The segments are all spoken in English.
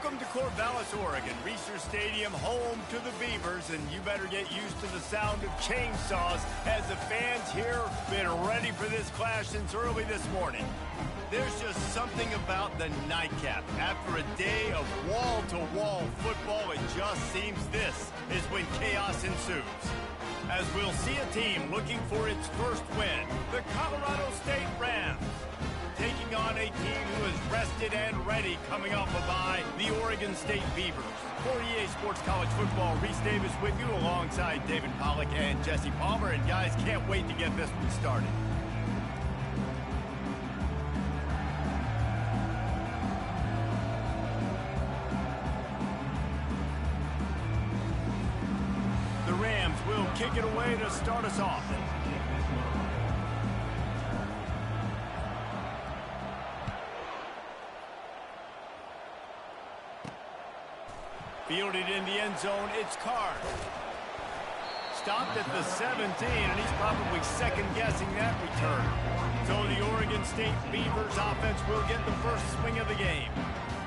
Welcome to Corvallis, Oregon, Reser Stadium, home to the Beavers, and you better get used to the sound of chainsaws as the fans here have been ready for this clash since early this morning. There's just something about the nightcap. After a day of wall-to-wall football, it just seems this is when chaos ensues. As we'll see a team looking for its first win, the Colorado State Rams, taking on a team who is rested and ready coming off a bye, the Oregon State Beavers. For EA Sports College Football, Reese Davis with you alongside David Pollack and Jesse Palmer. And guys, can't wait to get this one started. The Rams will kick it away to start us off. Fielded in the end zone, it's Carr. Stopped at the 17, and he's probably second-guessing that return. So the Oregon State Beavers offense will get the first swing of the game.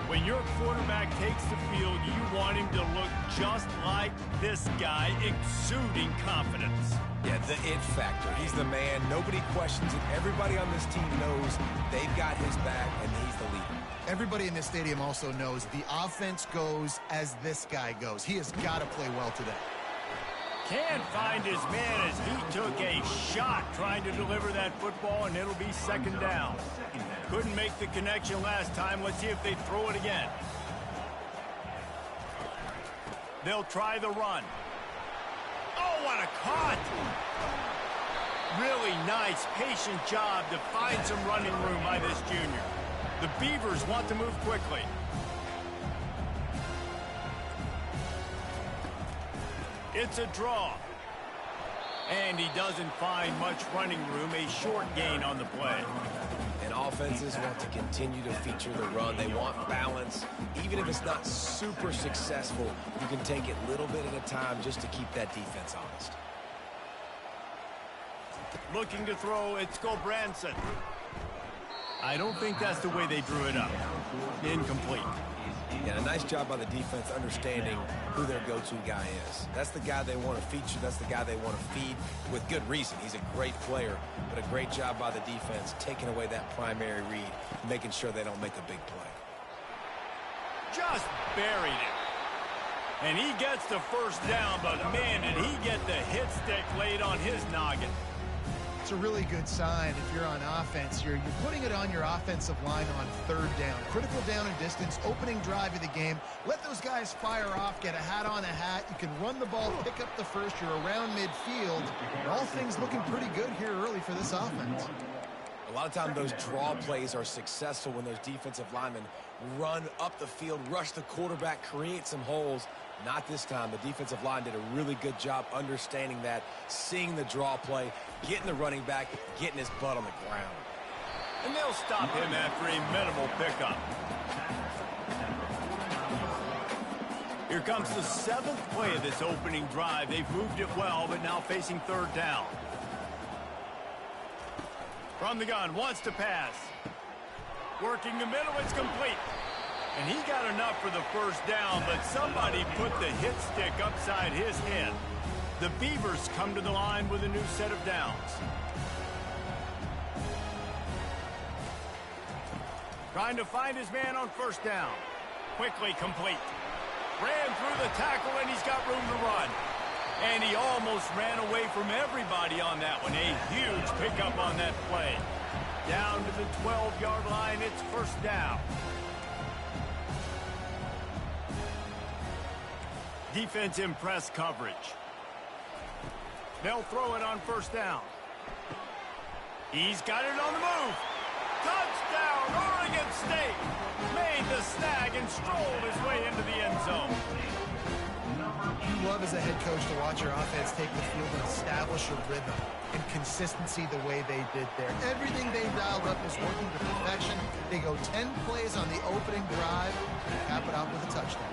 When your quarterback takes the field, you want him to look just like this guy, exuding confidence. Yeah, the it factor. He's the man. Nobody questions it. Everybody on this team knows they've got his back, and he's the leader. Everybody in this stadium also knows the offense goes as this guy goes. He has got to play well today. Can't find his man as he took a shot trying to deliver that football, and it'll be second down. Couldn't make the connection last time. Let's see if they throw it again. They'll try the run. Oh, what a cut! Really nice, patient job to find some running room by this junior. The Beavers want to move quickly. It's a draw. And he doesn't find much running room, a short gain on the play. And offenses want to continue to feature the run. They want balance. Even if it's not super successful, you can take it little bit at a time just to keep that defense honest. Looking to throw, it's Gulbranson. I don't think that's the way they drew it up. Incomplete. And a nice job by the defense understanding who their go-to guy is. That's the guy they want to feature. That's the guy they want to feed with good reason. He's a great player, but a great job by the defense taking away that primary read, making sure they don't make a big play. Just buried it. And he gets the first down, but man, did he get the hit stick laid on his noggin. It's a really good sign if you're on offense. You're putting it on your offensive line on third down. Critical down and distance, opening drive of the game. Let those guys fire off, get a hat on a hat. You can run the ball, pick up the first. You're around midfield. And all things looking pretty good here early for this offense. A lot of times those draw plays are successful when those defensive linemen run up the field, rush the quarterback, create some holes. Not this time. The defensive line did a really good job understanding that, seeing the draw play, getting the running back, getting his butt on the ground. And they'll stop him after a minimal pickup. Here comes the seventh play of this opening drive. They've moved it well, but now facing third down. From the gun, wants to pass. Working the middle, it's complete. And he got enough for the first down, but somebody put the hit stick upside his head. The Beavers come to the line with a new set of downs. Trying to find his man on first down. Quickly complete. Ran through the tackle, and he's got room to run. And he almost ran away from everybody on that one. A huge pickup on that play. Down to the 12-yard line, it's first down. Defense in press coverage. They'll throw it on first down. He's got it on the move. Touchdown, Oregon State. Made the snag and strolled his way into the end zone. You love as a head coach to watch your offense take the field and establish a rhythm and consistency the way they did there. Everything they dialed up is working to perfection. They go 10 plays on the opening drive and cap it out with a touchdown.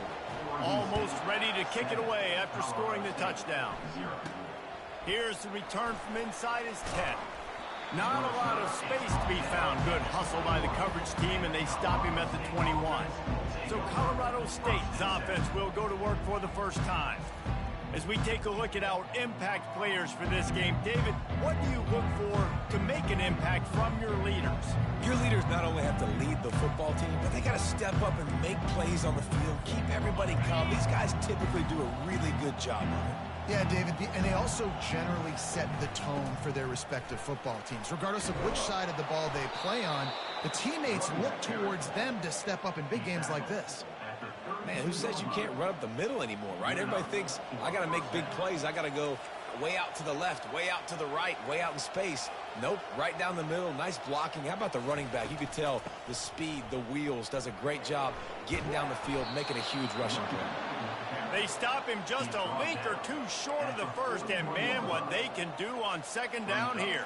Almost ready to kick it away after scoring the touchdown. Here's the return from inside his 10. Not a lot of space to be found. Good hustle by the coverage team, and they stop him at the 21. So Colorado State's offense will go to work for the first time. As we take a look at our impact players for this game, David, what do you look for to make an impact from your leaders? Your leaders not only have to lead the football team, but they got to step up and make plays on the field, keep everybody calm. These guys typically do a really good job of it. Yeah, David, and they also generally set the tone for their respective football teams. Regardless of which side of the ball they play on, the teammates look towards them to step up in big games like this. Man, who says you can't run up the middle anymore, right? Everybody thinks, I got to make big plays. I got to go way out to the left, way out to the right, way out in space. Nope, right down the middle. Nice blocking. How about the running back? You could tell the speed, the wheels, does a great job getting down the field, making a huge rushing play. They stop him just a link or two short of the first, and man, what they can do on second down here.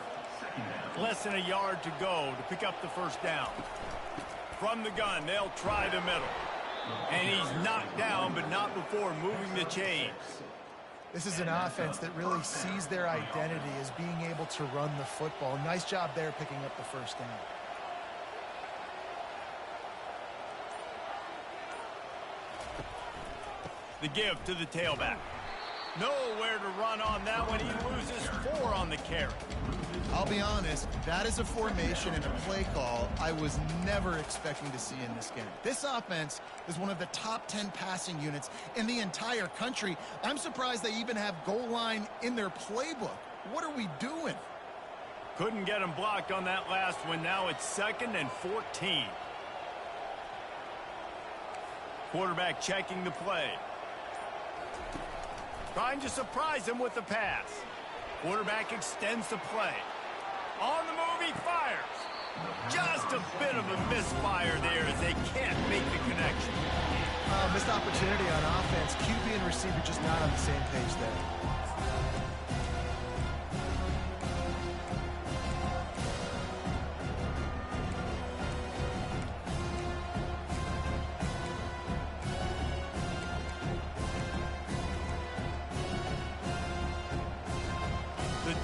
Less than a yard to go to pick up the first down. From the gun, they'll try the middle. And he's knocked down, but not before moving the chains. This is an offense that really sees their identity as being able to run the football. Nice job there picking up the first down. The give to the tailback. Nowhere to run on that one. He loses 4 on the carry. I'll be honest, that is a formation and a play call I was never expecting to see in this game. This offense is one of the top 10 passing units in the entire country. I'm surprised they even have goal line in their playbook. What are we doing? Couldn't get him blocked on that last one. Now it's 2nd and 14. Quarterback checking the play. Trying to surprise him with the pass. Quarterback extends the play. On the move, he fires. Just a bit of a misfire there as they can't make the connection. Missed opportunity on offense. QB and receiver just not on the same page there.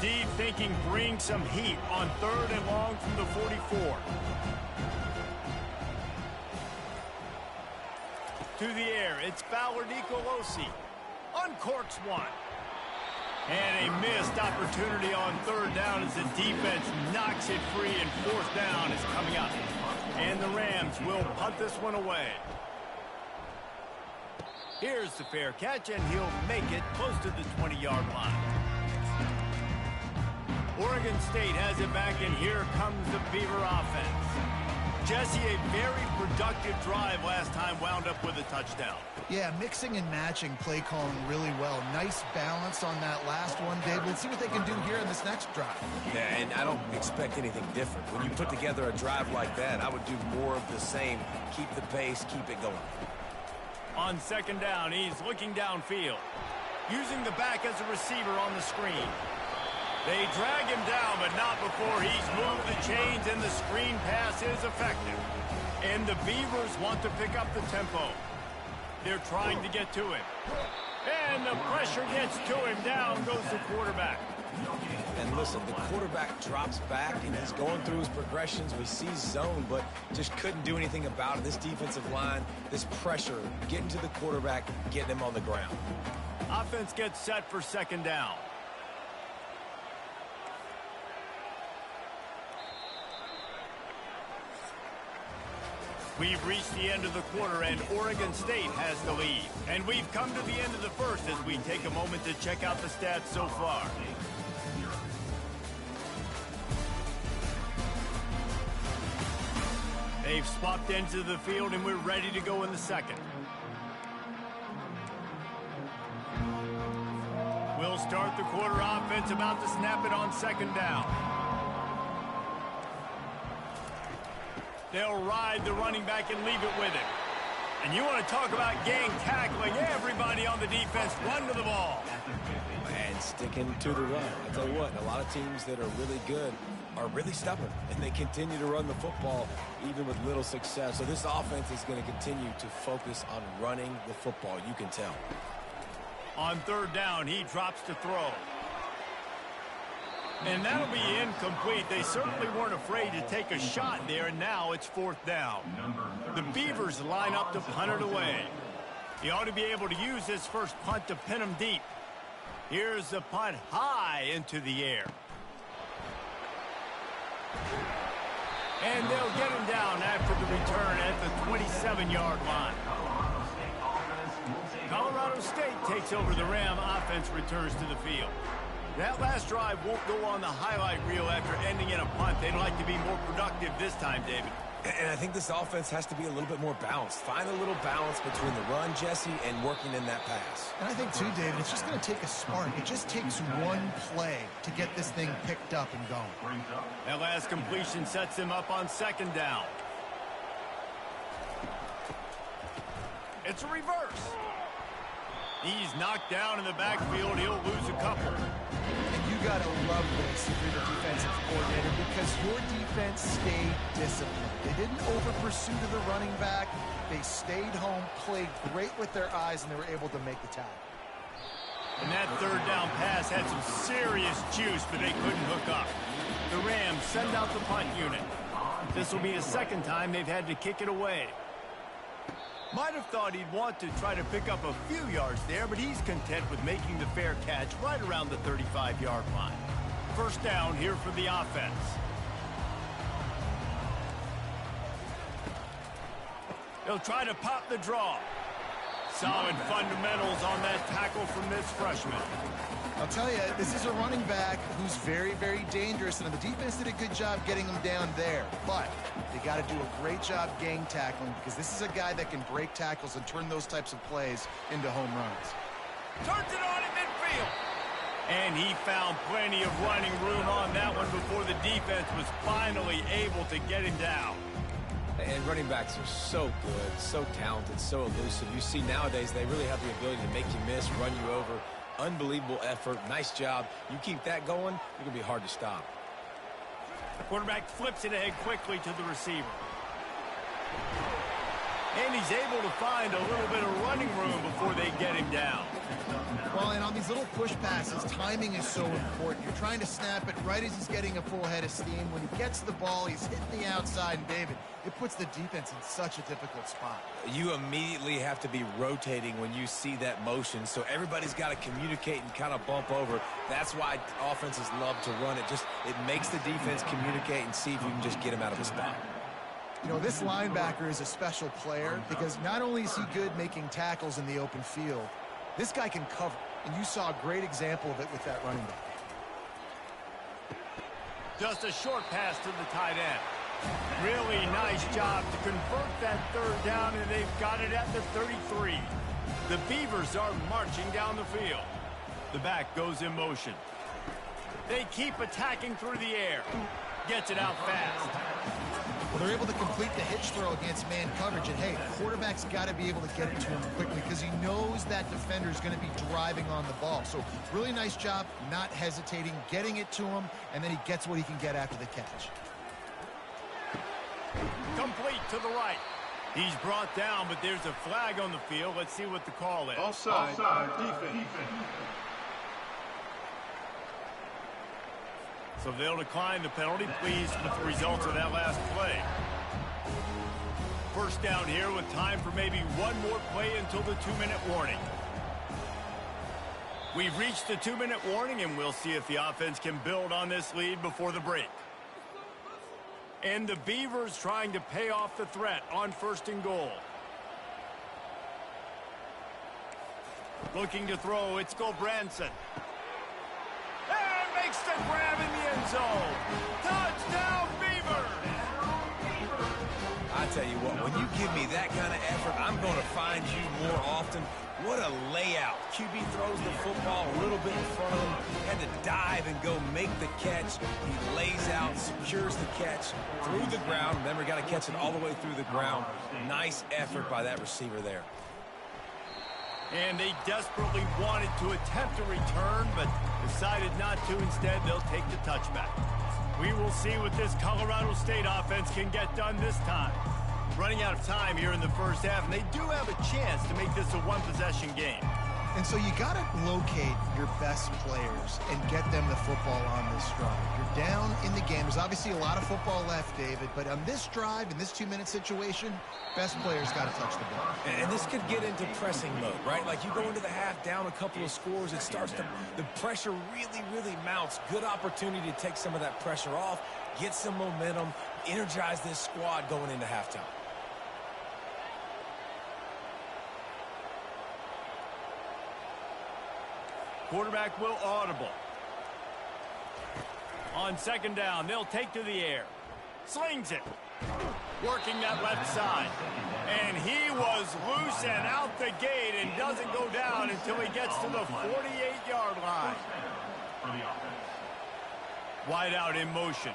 D thinking bring some heat on 3rd and long from the 44. To the air, it's Fowler Nicolosi. Uncorks one. And a missed opportunity on 3rd down as the defense knocks it free, and 4th down is coming up. And the Rams will punt this one away. Here's the fair catch, and he'll make it close to the 20-yard line. Oregon State has it back, and here comes the Beaver offense. Jesse, a very productive drive last time, wound up with a touchdown. Yeah, mixing and matching play calling really well. Nice balance on that last one, Dave. Let's see what they can do here in this next drive. Yeah, and I don't expect anything different. When you put together a drive like that, I would do more of the same. Keep the pace, keep it going. On 2nd down, he's looking downfield. Using the back as a receiver on the screen. They drag him down, but not before he's moved the chains, and the screen pass is effective. And the Beavers want to pick up the tempo. They're trying to get to him. And the pressure gets to him. Down goes the quarterback. And listen, the quarterback drops back, and he's going through his progressions. We see zone, but just couldn't do anything about it. This defensive line, this pressure, getting to the quarterback, getting him on the ground. Offense gets set for 2nd down. We've reached the end of the quarter, and Oregon State has the lead. And we've come to the end of the first as we take a moment to check out the stats so far. They've swapped ends of the field, and we're ready to go in the second. We'll start the quarter offense, about to snap it on 2nd down. They'll ride the running back and leave it with him. And you want to talk about gang tackling. Everybody on the defense run to the ball. And sticking to the run. I tell you what, a lot of teams that are really good are really stubborn, and they continue to run the football even with little success. So this offense is going to continue to focus on running the football, you can tell. On 3rd down, he drops to throw. And that'll be incomplete. They certainly weren't afraid to take a shot there, and now it's 4th down. The Beavers line up to punt it away. He ought to be able to use his first punt to pin them deep. Here's the punt high into the air. And they'll get him down after the return at the 27-yard line. Colorado State takes over the Ram. Offense returns to the field. That last drive won't go on the highlight reel after ending in a punt. They'd like to be more productive this time, David. And I think this offense has to be a little bit more balanced. Find a little balance between the run, Jesse, and working in that pass. And I think, too, David, it's just going to take a spark. It just takes one play to get this thing picked up and going. That last completion sets him up on 2nd down. It's a reverse. He's knocked down in the backfield. He'll lose a couple. And you got to love this if you're the defensive coordinator, because your defense stayed disciplined. They didn't over-pursue to the running back. They stayed home, played great with their eyes, and they were able to make the tackle. And that 3rd down pass had some serious juice, but they couldn't hook up. The Rams send out the punt unit. This will be the 2nd time they've had to kick it away. Might have thought he'd want to try to pick up a few yards there, but he's content with making the fair catch right around the 35-yard line. 1st down here for the offense. He'll try to pop the draw. Solid fundamentals on that tackle from this freshman. I'll tell you, this is a running back who's very, very dangerous, and the defense did a good job getting him down there. But they got to do a great job gang tackling, because this is a guy that can break tackles and turn those types of plays into home runs. Turns it on in midfield. And he found plenty of running room on that one before the defense was finally able to get him down. And running backs are so good, so talented, so elusive. You see nowadays they really have the ability to make you miss, run you over. Unbelievable effort. Nice job. You keep that going, you're going to be hard to stop. The quarterback flips it ahead quickly to the receiver. And he's able to find a little bit of running room before they get him down. Well, and on these little push passes, timing is so important. You're trying to snap it right as he's getting a full head of steam. When he gets the ball, he's hitting the outside, and David, it puts the defense in such a difficult spot. You immediately have to be rotating when you see that motion, so everybody's got to communicate and kind of bump over. That's why offenses love to run it. It makes the defense communicate and see if you can just get him out of the spot. You know, this linebacker is a special player because not only is he good making tackles in the open field, this guy can cover, and you saw a great example of it with that running back. Just a short pass to the tight end. Really nice job to convert that 3rd down, and they've got it at the 33. The Beavers are marching down the field. The back goes in motion. They keep attacking through the air. Gets it out fast. Well, they're able to complete the hitch throw against man coverage, and hey, the quarterback's got to be able to get it to him quickly because he knows that defender's going to be driving on the ball. So really nice job, not hesitating, getting it to him, and then he gets what he can get after the catch. Complete to the right. He's brought down, but there's a flag on the field. Let's see what the call is. Offside, defense. So they'll decline the penalty. Pleased with the results of that last play. 1st down here with time for maybe one more play until the 2-minute warning. We've reached the 2-minute warning, and we'll see if the offense can build on this lead before the break. And the Beavers trying to pay off the threat on 1st and goal. Looking to throw, it's Gulbranson. And makes the grab in the end zone. Touchdown, Beavers! I tell you what, when you give me that kind of effort, I'm going to find you more often. What a layout. QB throws the football a little bit in front of him, had to dive and go make the catch. He lays out, secures the catch through the ground. Remember, got to catch it all the way through the ground. Nice effort by that receiver there. And they desperately wanted to attempt a return, but decided not to. Instead, they'll take the touchback. We will see what this Colorado State offense can get done this time. Running out of time here in the 1st half, and they do have a chance to make this a one-possession game. And so you got to locate your best players and get them the football on this drive. You're down in the game. There's obviously a lot of football left, David, but on this drive, in this 2-minute situation, best players got to touch the ball. And this could get into pressing mode, right? Like you go into the half down a couple of scores, it starts to, the pressure really mounts. Good opportunity to take some of that pressure off, get some momentum, energize this squad going into halftime. Quarterback will audible. On second down, they'll take to the air. Slings it. Working that left side. And he was loose and out the gate and doesn't go down until he gets to the 48-yard line. Wide out in motion.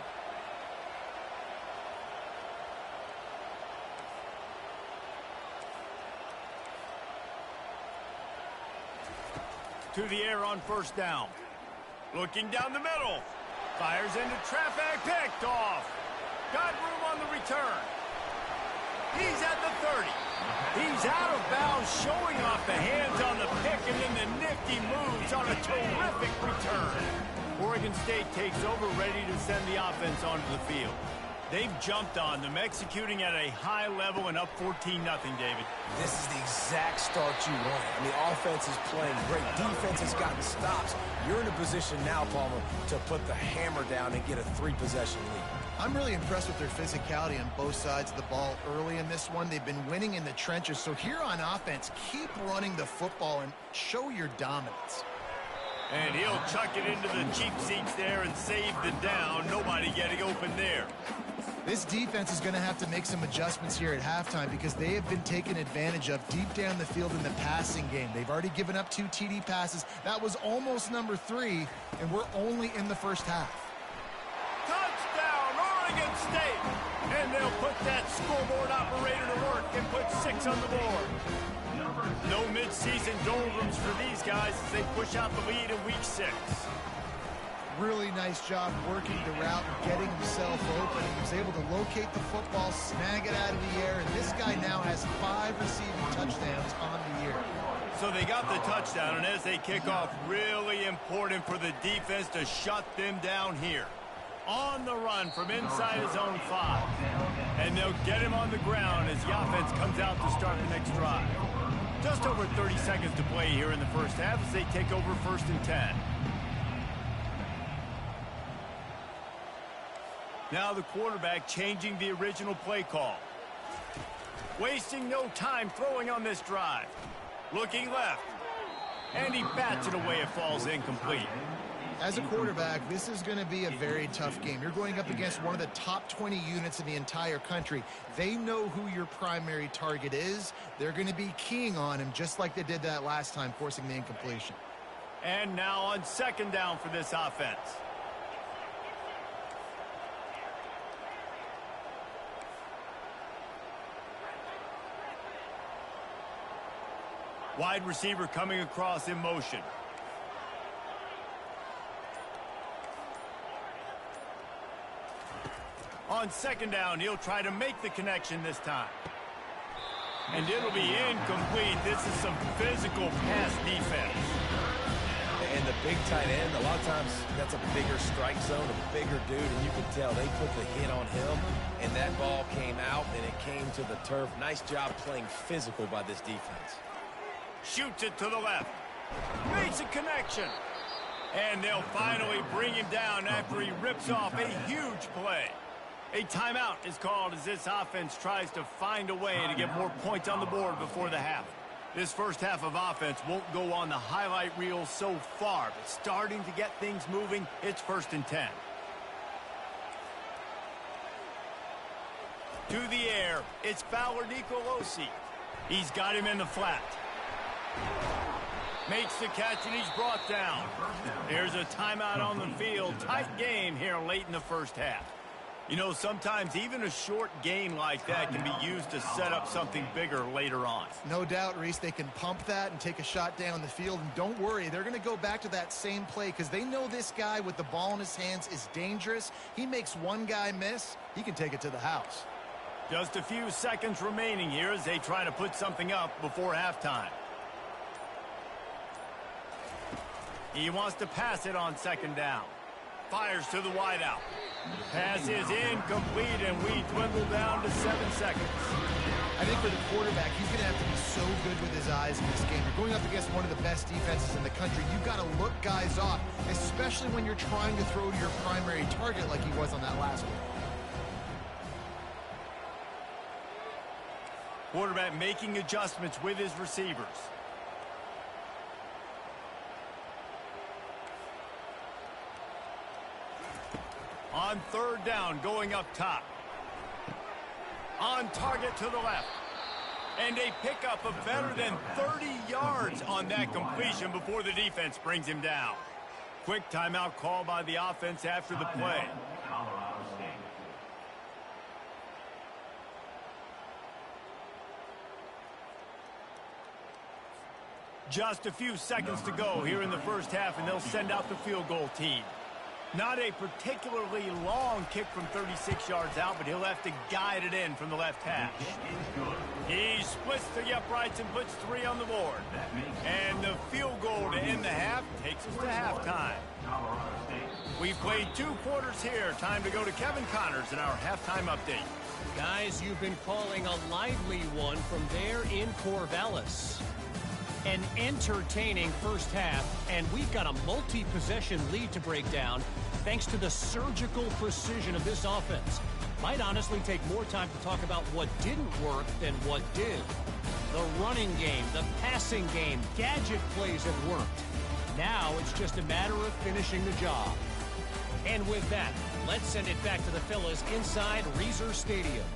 To the air on first down. Looking down the middle. Fires into traffic. Picked off. Got room on the return. He's at the 30. He's out of bounds, showing off the hands on the pick, and then the nifty moves on a terrific return. Oregon State takes over, ready to send the offense onto the field. They've jumped on them, executing at a high level and up 14-0, David. This is the exact start you want. I mean, offense is playing great. Defense has gotten stops. You're in a position now, Palmer, to put the hammer down and get a 3-possession lead. I'm really impressed with their physicality on both sides of the ball early in this one. They've been winning in the trenches. So here on offense, keep running the football and show your dominance. And he'll chuck it into the cheap seats there and save the down. Nobody getting open there. This defense is going to have to make some adjustments here at halftime because they have been taken advantage of deep down the field in the passing game. They've already given up 2 TD passes. That was almost number 3, and we're only in the first half. Touchdown, Oregon State! And they'll put that scoreboard operator to work and put 6 on the board. No mid-season doldrums for these guys as they push out the lead in week 6. Really nice job working the route and getting himself open. He was able to locate the football, snag it out of the air, and this guy now has 5 receiving touchdowns on the year. So they got the touchdown, and as they kick off, really important for the defense to shut them down here. On the run from inside his own 5. And they'll get him on the ground as the offense comes out to start the next drive. Just over 30 seconds to play here in the first half as they take over 1st and 10. Now the quarterback changing the original play call. Wasting no time throwing on this drive. Looking left. And he bats it away. It falls incomplete. As a quarterback, this is going to be a very tough game. You're going up against one of the top 20 units in the entire country. They know who your primary target is. They're going to be keying on him just like they did that last time, forcing the incompletion. And now on second down for this offense. Wide receiver coming across in motion. On second down, he'll try to make the connection this time. And it'll be incomplete. This is some physical pass defense. And the big tight end, a lot of times that's a bigger strike zone, a bigger dude, and you can tell they put the hit on him, and that ball came out, and it came to the turf. Nice job playing physical by this defense. Shoots it to the left. Makes a connection. And they'll finally bring him down after he rips off a huge play. A timeout is called as this offense tries to find a way to get more points on the board before the half. This first half of offense won't go on the highlight reel so far, but starting to get things moving, it's 1st and 10. To the air, it's Fowler Nicolosi. He's got him in the flat. Makes the catch and he's brought down. There's a timeout on the field. Tight game here late in the first half. You know, sometimes even a short gain like that can be used to set up something bigger later on. No doubt, Reese, they can pump that and take a shot down the field. And don't worry, they're going to go back to that same play because they know this guy with the ball in his hands is dangerous. He makes one guy miss, he can take it to the house. Just a few seconds remaining here as they try to put something up before halftime. He wants to pass it on second down. Fires to the wideout. Pass is incomplete, and we dwindle down to 7 seconds. I think for the quarterback, he's going to have to be so good with his eyes in this game. You're going up against one of the best defenses in the country. You've got to look guys off, especially when you're trying to throw to your primary target like he was on that last one. Quarterback making adjustments with his receivers. On third down, going up top. On target to the left. And a pickup of better than 30 yards on that completion before the defense brings him down. Quick timeout call by the offense after the play. Just a few seconds to go here in the first half, and they'll send out the field goal team. Not a particularly long kick from 36 yards out, but he'll have to guide it in from the left hash. He splits the uprights and puts 3 on the board. And the field goal to end the half takes us to halftime. We've played 2 quarters here. Time to go to Kevin Connors in our halftime update. Guys, you've been calling a lively one from there in Corvallis. An entertaining first half, and we've got a multi-possession lead to break down thanks to the surgical precision of this offense. Might honestly take more time to talk about what didn't work than what did. The running game, the passing game, gadget plays have worked. Now it's just a matter of finishing the job. And with that, let's send it back to the fellas inside Reser Stadium.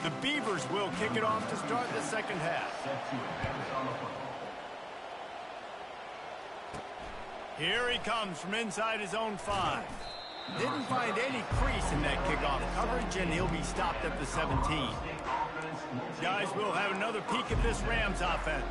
The Beavers will kick it off to start the second half. Here he comes from inside his own 5. Didn't find any crease in that kickoff coverage, and he'll be stopped at the 17. Guys, we'll have another peek at this Rams offense.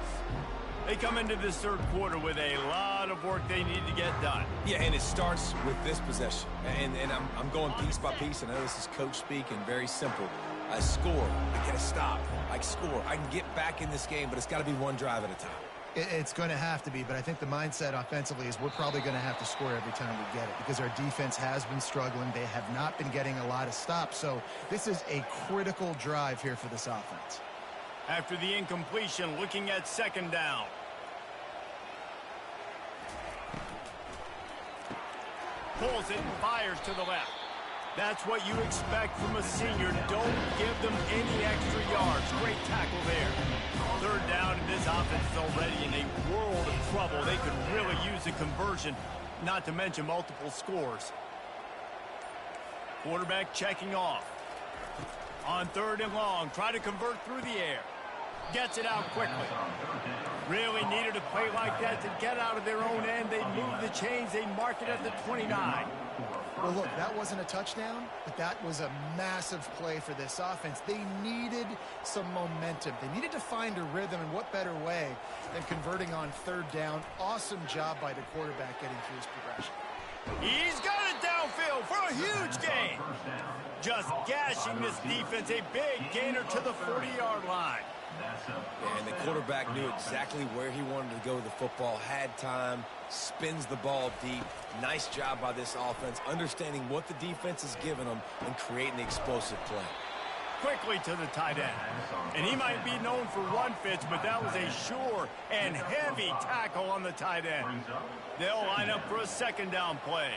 They come into this third quarter with a lot of work they need to get done. Yeah, and it starts with this possession. And I'm going piece by piece, and I know this is coach speak and very simple. I score, I get a stop, I score. I can get back in this game, but it's got to be one drive at a time. It's going to have to be, but I think the mindset offensively is we're probably going to have to score every time we get it because our defense has been struggling. They have not been getting a lot of stops, so this is a critical drive here for this offense. After the incompletion, looking at second down. Pulls it and fires to the left. That's what you expect from a senior. Don't give them any extra yards. Great tackle there. Third down, and this offense is already in a world of trouble. They could really use a conversion, not to mention multiple scores. Quarterback checking off. On third and long, try to convert through the air. Gets it out quickly. Really needed a play like that to get out of their own end. They move the chains. They mark it at the 29. Well, look, that wasn't a touchdown, but that was a massive play for this offense. They needed some momentum. They needed to find a rhythm, and what better way than converting on third down. Awesome job by the quarterback getting through his progression. He's got it downfield for a huge gain. Just gashing this defense, a big gainer to the 40-yard line. And the quarterback knew exactly where he wanted to go with the football, had time, spins the ball deep. Nice job by this offense, understanding what the defense is giving them and creating the explosive play. Quickly to the tight end. And he might be known for run fits, but that was a sure and heavy tackle on the tight end. They'll line up for a second down play.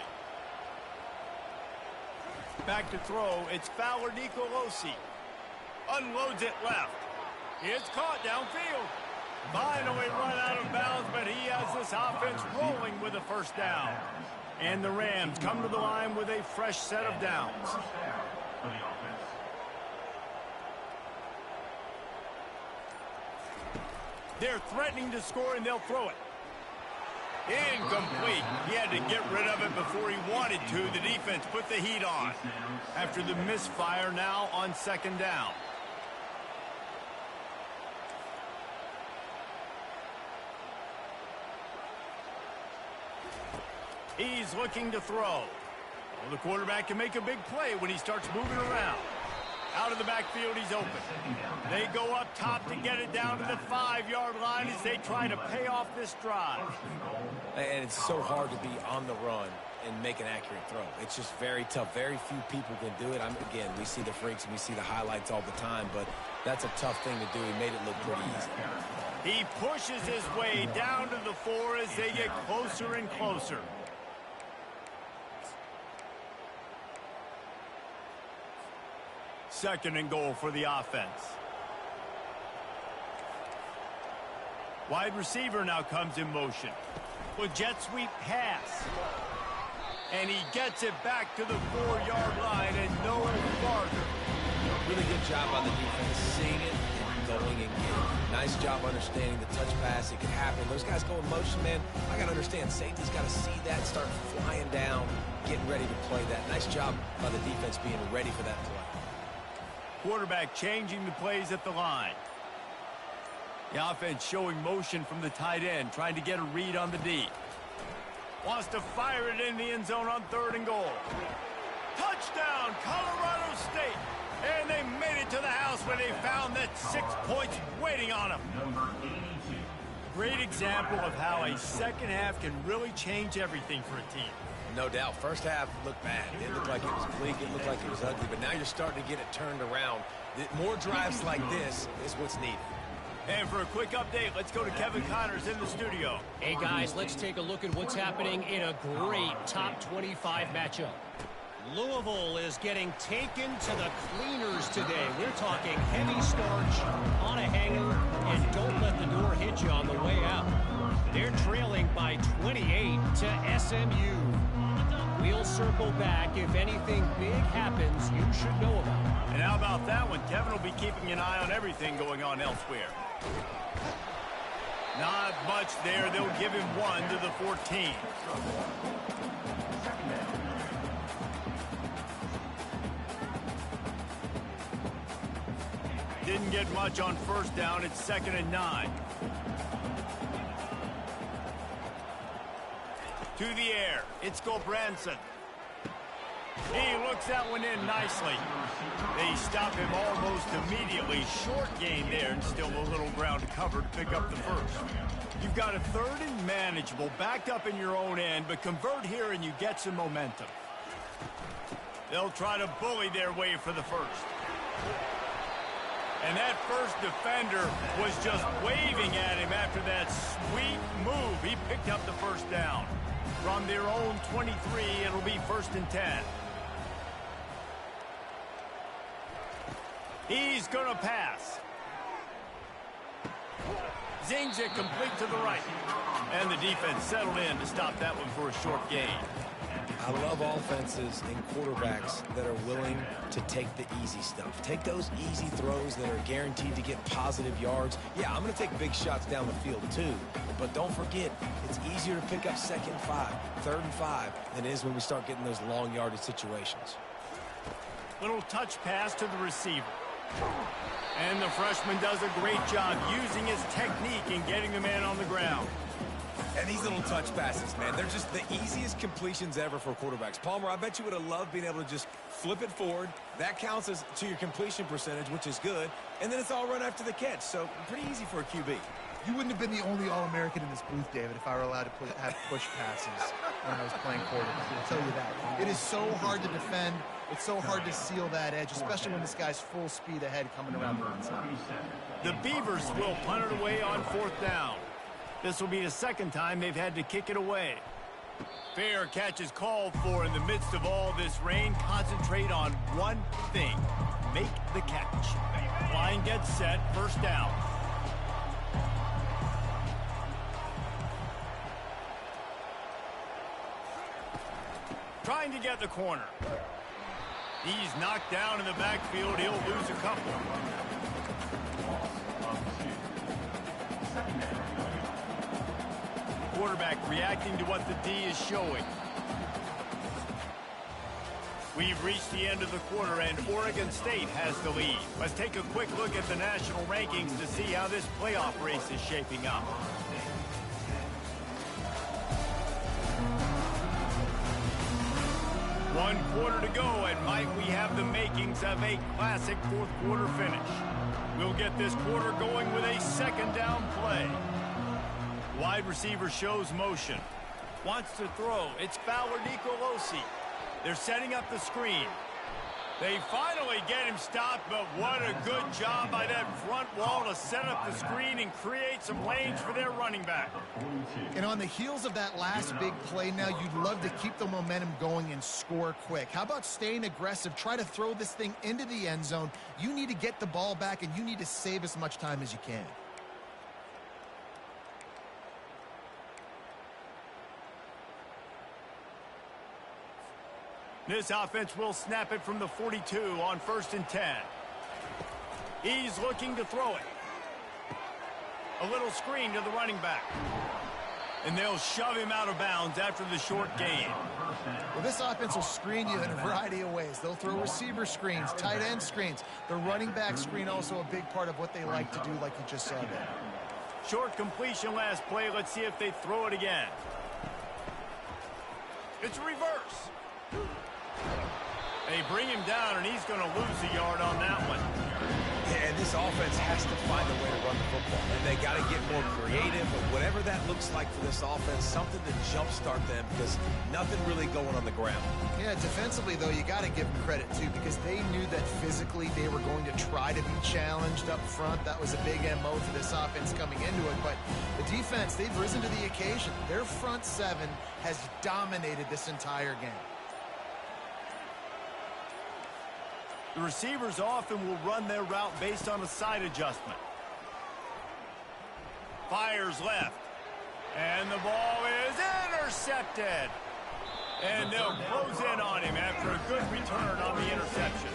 Back to throw, it's Fowler Nicolosi. Unloads it left. It's caught downfield. Finally run out of bounds, but he has this offense rolling with a first down. And the Rams come to the line with a fresh set of downs. They're threatening to score, and they'll throw it. Incomplete. He had to get rid of it before he wanted to. The defense put the heat on. After the misfire, now on second down. He's looking to throw. Well, the quarterback can make a big play when he starts moving around. Out of the backfield, he's open. They go up top to get it down to the 5-yard line as they try to pay off this drive. And it's so hard to be on the run and make an accurate throw. It's just very tough. Very few people can do it. Again, we see the freaks and we see the highlights all the time, but that's a tough thing to do. He made it look pretty easy. He pushes his way down to the 4 as they get closer and closer. Second and goal for the offense. Wide receiver now comes in motion. With jet sweep pass. And he gets it back to the 4-yard line and no farther. Really good job on the defense, seeing it and going and getting. Nice job understanding the touch pass. It can happen. Those guys go in motion, man. I got to understand, safety's got to see that, start flying down, getting ready to play that. Nice job by the defense being ready for that play. Quarterback changing the plays at the line. The offense showing motion from the tight end, trying to get a read on the D. Wants to fire it in the end zone on 3rd and goal. Touchdown, Colorado State. And they made it to the house where they found that 6 points waiting on them. Great example of how a second half can really change everything for a team. No doubt. First half looked bad. It looked like it was bleak. It looked like it was ugly. But now you're starting to get it turned around. More drives like this is what's needed. And for a quick update, let's go to Kevin Connors in the studio. Hey, guys, let's take a look at what's happening in a great top 25 matchup. Louisville is getting taken to the cleaners today. We're talking heavy starch on a hanger, and don't let the door hit you on the way out. They're trailing by 28 to SMU. We'll circle back. If anything big happens, you should know about it. And how about that one? Kevin will be keeping an eye on everything going on elsewhere. Not much there. They'll give him 1 to the 14. Didn't get much on first down. It's 2nd and 9. To the air. It's Gulbranson. He looks that one in nicely. They stop him almost immediately. Short gain there and still a little ground to cover to pick up the first. You've got a 3rd and manageable backed up in your own end, but convert here and you get some momentum. They'll try to bully their way for the first. And that first defender was just waving at him after that sweet move. He picked up the first down. From their own 23, it'll be 1st and 10. He's going to pass. Zings it complete to the right. And the defense settled in to stop that one for a short gain. I love offenses and quarterbacks that are willing to take the easy stuff. Take those easy throws that are guaranteed to get positive yards. Yeah, I'm going to take big shots down the field too. But don't forget, it's easier to pick up 2nd and 5, 3rd and 5 than it is when we start getting those long yardage situations. Little touch pass to the receiver. And the freshman does a great job using his technique and getting the man on the ground. And these little touch passes, man, they're just the easiest completions ever for quarterbacks. Palmer, I bet you would have loved being able to just flip it forward. That counts as to your completion percentage, which is good. And then it's all run after the catch. So pretty easy for a QB. You wouldn't have been the only All-American in this booth, David, if I were allowed to have push passes when I was playing quarterback. I'll tell you that. It is so hard to defend. It's so hard to seal that edge, especially when this guy's full speed ahead coming around the inside. The Beavers will punt it away on 4th down. This will be the 2nd time they've had to kick it away. Fair catch is called for in the midst of all this rain. Concentrate on one thing. Make the catch. Line gets set. 1st down. Trying to get the corner. He's knocked down in the backfield. He'll lose a couple. Quarterback reacting to what the D is showing. We've reached the end of the quarter, and Oregon State has the lead. Let's take a quick look at the national rankings to see how this playoff race is shaping up. 1 quarter to go, and might we have the makings of a classic fourth quarter finish. We'll get this quarter going with a second down play. Wide receiver shows motion. Wants to throw. It's Fowler Nicolosi. They're setting up the screen. They finally get him stopped, but what a good job by that front wall to set up the screen and create some lanes for their running back. And on the heels of that last big play now, you'd love to keep the momentum going and score quick. How about staying aggressive? Try to throw this thing into the end zone. You need to get the ball back, and you need to save as much time as you can. This offense will snap it from the 42 on 1st and 10. He's looking to throw it. A little screen to the running back. And they'll shove him out of bounds after the short gain. Well, this offense will screen you in a variety of ways. They'll throw receiver screens, tight end screens. The running back screen also a big part of what they like to do, like you just saw there. Short completion last play. Let's see if they throw it again. It's reverse. They bring him down, and he's going to lose a yard on that one. Yeah, and this offense has to find a way to run the football. And they got to get more creative, but whatever that looks like for this offense, something to jumpstart them because nothing really going on the ground. Yeah, defensively, though, you got to give them credit, too, because they knew that physically they were going to try to be challenged up front. That was a big MO for this offense coming into it. But the defense, they've risen to the occasion. Their front seven has dominated this entire game. The receivers often will run their route based on a side adjustment. Fires left. And the ball is intercepted. And they'll close in on him after a good return on the interception.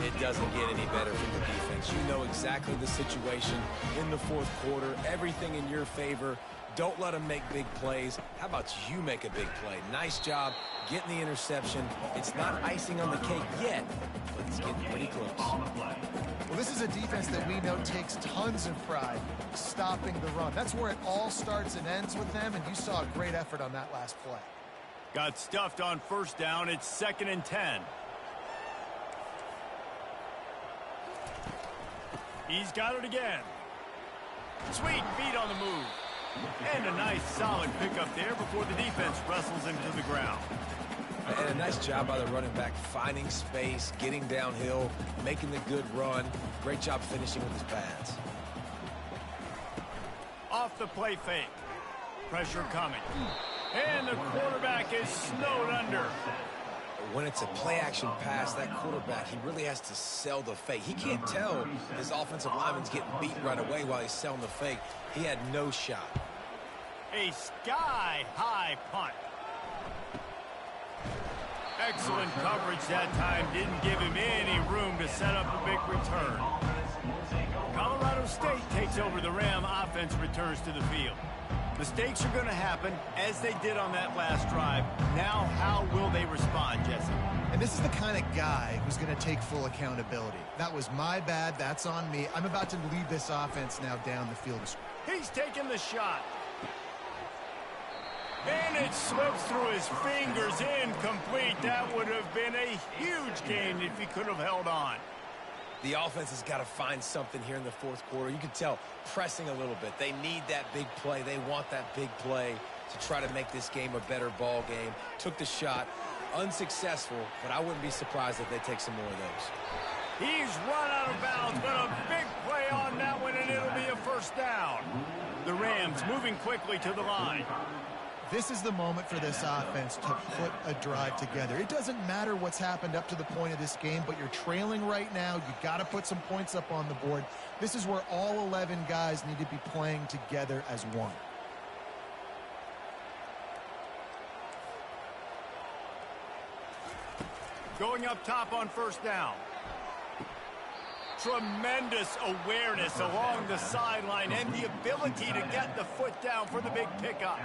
It doesn't get any better from the defense. You know exactly the situation in the fourth quarter. Everything in your favor. Don't let them make big plays. How about you make a big play? Nice job getting the interception. It's not icing on the cake yet, but it's getting pretty close. Well, this is a defense that we know takes tons of pride stopping the run. That's where it all starts and ends with them, and you saw a great effort on that last play. Got stuffed on 1st down. It's 2nd and 10. He's got it again. Sweet feet on the move. And a nice solid pickup there before the defense wrestles him to the ground. And a nice job by the running back finding space, getting downhill, making the good run. Great job finishing with his pads. Off the play fake. Pressure coming. And the quarterback is snowed under. When it's a play-action pass, that quarterback, he really has to sell the fake. He can't tell his offensive lineman's getting beat right away while he's selling the fake. He had no shot. A sky-high punt. Excellent coverage that time. Didn't give him any room to set up a big return. Colorado State takes over the Ram. Offense returns to the field. Mistakes are going to happen, as they did on that last drive. Now, how will they respond, Jesse? And this is the kind of guy who's going to take full accountability. That was my bad. That's on me. I'm about to lead this offense now down the field. He's taking the shot. And it slips through his fingers, incomplete. That would have been a huge gain if he could have held on. The offense has got to find something here in the fourth quarter. You can tell pressing a little bit. They need that big play. They want that big play to try to make this game a better ball game. Took the shot. Unsuccessful, but I wouldn't be surprised if they take some more of those. He's run out of bounds, but a big play on that one, and it'll be a 1st down. The Rams moving quickly to the line. This is the moment for this offense to put a drive together. It doesn't matter what's happened up to the point of this game, but you're trailing right now. You got to put some points up on the board. This is where all 11 guys need to be playing together as one. Going up top on 1st down. Tremendous awareness along the sideline and the ability to get the foot down for the big pickup.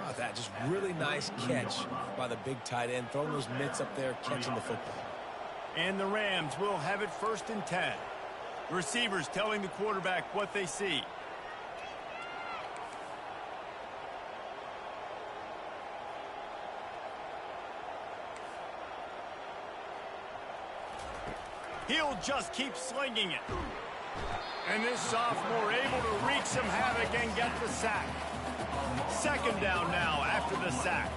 Oh, that just really nice catch by the big tight end, throwing those mitts up there, catching the football. And the Rams will have it 1st and 10. Receivers telling the quarterback what they see. He'll just keep slinging it. And this sophomore able to wreak some havoc and get the sack. Second down now after the sack.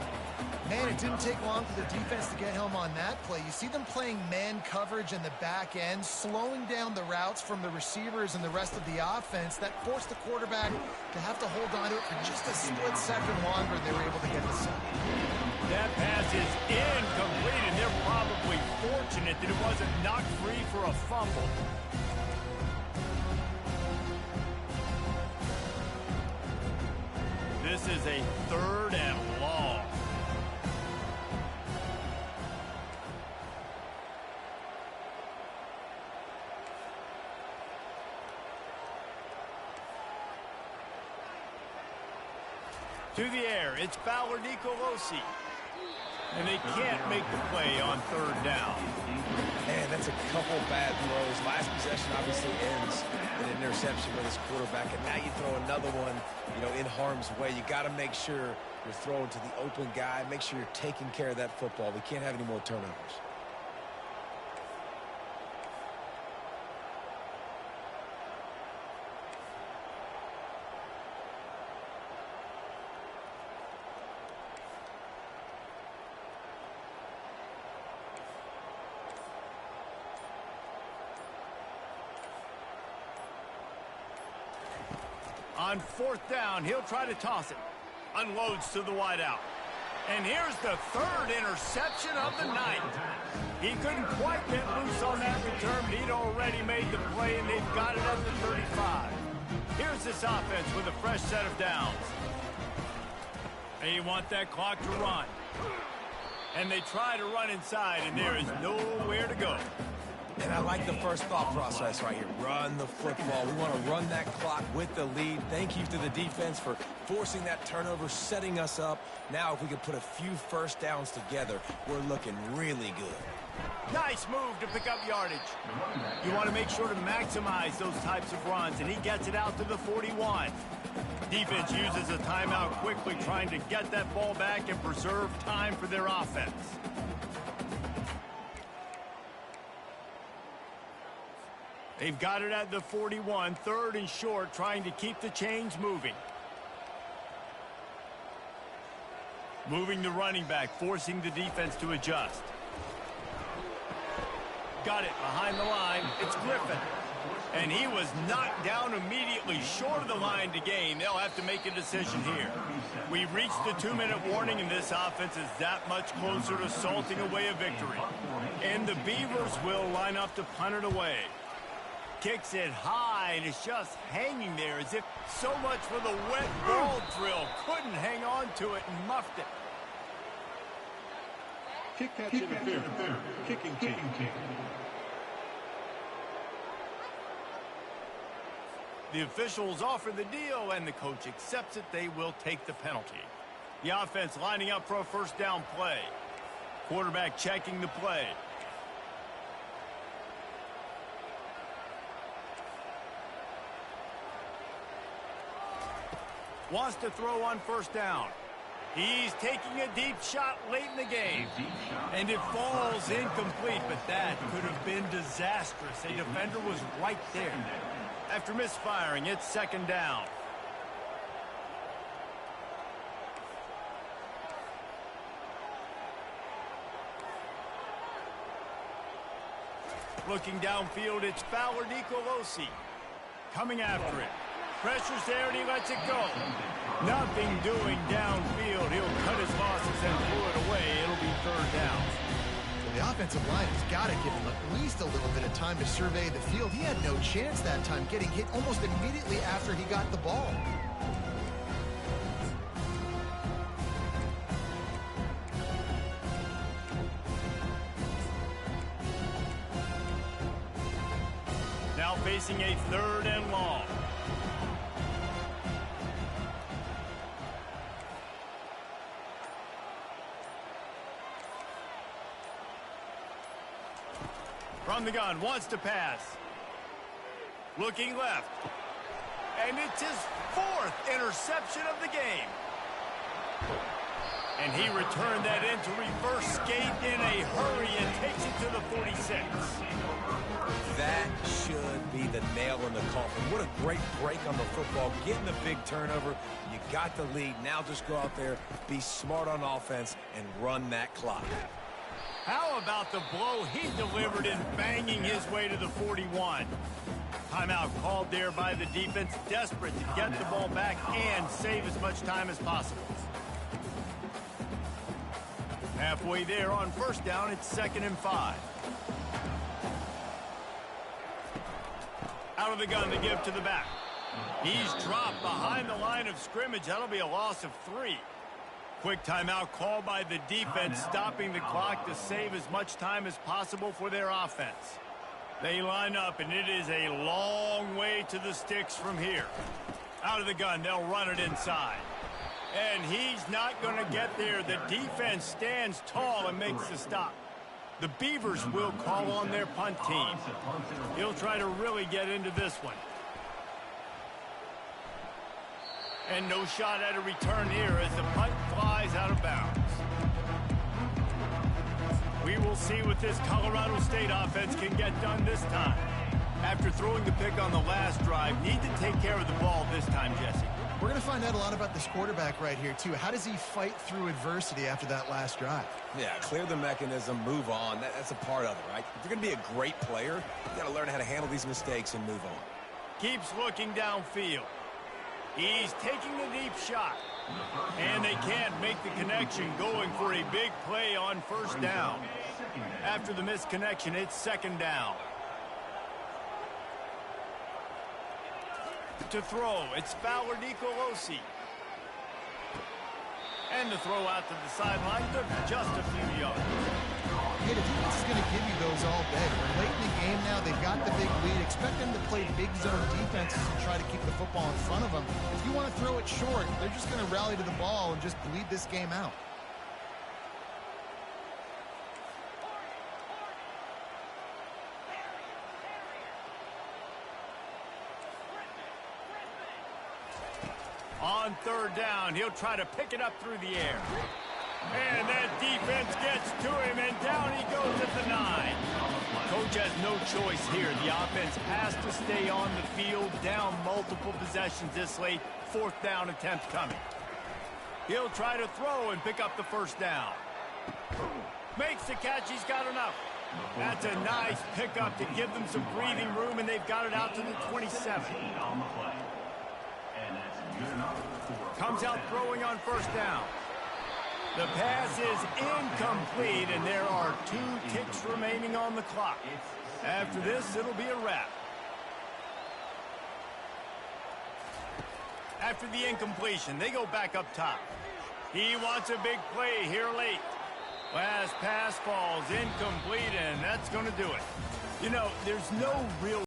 Man, it didn't take long for the defense to get home on that play. You see them playing man coverage in the back end, slowing down the routes from the receivers and the rest of the offense. That forced the quarterback to have to hold on to it for just a split second longer. They were able to get the sack. That pass is incomplete, and they're probably fortunate that it wasn't knocked free for a fumble. This is a 3rd and long. To the air, it's Fowler Nicolosi. And they can't make the play on 3rd down. Man, that's a couple bad throws. Last possession obviously ends with an interception with his quarterback, and now you throw another one, in harm's way. You got to make sure you're throwing to the open guy. Make sure you're taking care of that football. We can't have any more turnovers. On 4th down, he'll try to toss it. Unloads to the wideout. And here's the 3rd interception of the night. He couldn't quite get loose on that return, but he'd already made the play, and they've got it at the 35. Here's this offense with a fresh set of downs. They want that clock to run. And they try to run inside, and there is nowhere to go. And I like the first thought process right here. Run the football. We want to run that clock with the lead. Thank you to the defense for forcing that turnover, setting us up. Now if we can put a few first downs together, we're looking really good. Nice move to pick up yardage. You want to make sure to maximize those types of runs, and he gets it out to the 41. Defense uses a timeout quickly, trying to get that ball back and preserve time for their offense. They've got it at the 41, 3rd and short, trying to keep the chains moving. Moving the running back, forcing the defense to adjust. Got it behind the line. It's Griffin. And he was knocked down immediately short of the line to gain. They'll have to make a decision here. We've reached the 2-minute warning, and this offense is that much closer to salting away a victory. And the Beavers will line up to punt it away. Kicks it high, and it's just hanging there as if so much for the wet ball drill. Couldn't hang on to it and muffed it. Kick catch interference. Kicking team. The officials offer the deal, and the coach accepts it. They will take the penalty. The offense lining up for a 1st down play. Quarterback checking the play. Wants to throw on 1st down. He's taking a deep shot late in the game. And it falls incomplete, but that could have been disastrous. A defender was right there. After misfiring, it's 2nd down. Looking downfield, it's Fowler Nicolosi. Coming after it. Pressure's there, and he lets it go. Nothing doing downfield. He'll cut his losses and throw it away. It'll be 3rd down. Well, the offensive line has got to give him at least a little bit of time to survey the field. He had no chance that time, getting hit almost immediately after he got the ball. Now facing a 3rd and long. From the gun, wants to pass. Looking left. And it's his 4th interception of the game. And he returned that into reverse skate in a hurry and takes it to the 46. That should be the nail in the coffin. What a great break on the football. Getting the big turnover. You got the lead. Now just go out there, be smart on offense, and run that clock. How about the blow he delivered in banging his way to the 41? Timeout called there by the defense, desperate to get the ball back and save as much time as possible. Halfway there on first down, it's 2nd and 5. Out of the gun to give to the back. He's dropped behind the line of scrimmage. That'll be a loss of 3. Quick timeout called by the defense, stopping the clock to save as much time as possible for their offense. They line up, and it is a long way to the sticks from here. Out of the gun, they'll run it inside. And he's not going to get there. The defense stands tall and makes the stop. The Beavers will call on their punt team. He'll try to really get into this one. And no shot at a return here as the punt flies out of bounds. We will see what this Colorado State offense can get done this time. After throwing the pick on the last drive, need to take care of the ball this time, Jesse. We're going to find out a lot about this quarterback right here, too. How does he fight through adversity after that last drive? Yeah, clear the mechanism, move on. That's a part of it, right? If you're going to be a great player, you got to learn how to handle these mistakes and move on. Keeps looking downfield. He's taking the deep shot. And they can't make the connection, going for a big play on first down. After the missed connection, it's 2nd down. To throw, it's Fowler Nicolosi. And the throw out to the sideline took just a few yards. Hey, the defense is going to give you those all day. We're late in the game now. They've got the big lead. Expect them to play big zone defenses and try to keep the football in front of them. If you want to throw it short, they're just going to rally to the ball and just bleed this game out. On 3rd down, he'll try to pick it up through the air. And that defense gets to him, and down he goes at the 9. Coach has no choice here. The offense has to stay on the field, down multiple possessions this late. 4th down attempt coming. He'll try to throw and pick up the 1st down. Makes the catch. He's got enough. That's a nice pickup to give them some breathing room, and they've got it out to the 27. Comes out throwing on 1st down. The pass is incomplete, and there are 2 ticks remaining on the clock. After this, it'll be a wrap. After the incompletion, they go back up top. He wants a big play here late. Last pass falls incomplete, and that's going to do it. You know, there's no real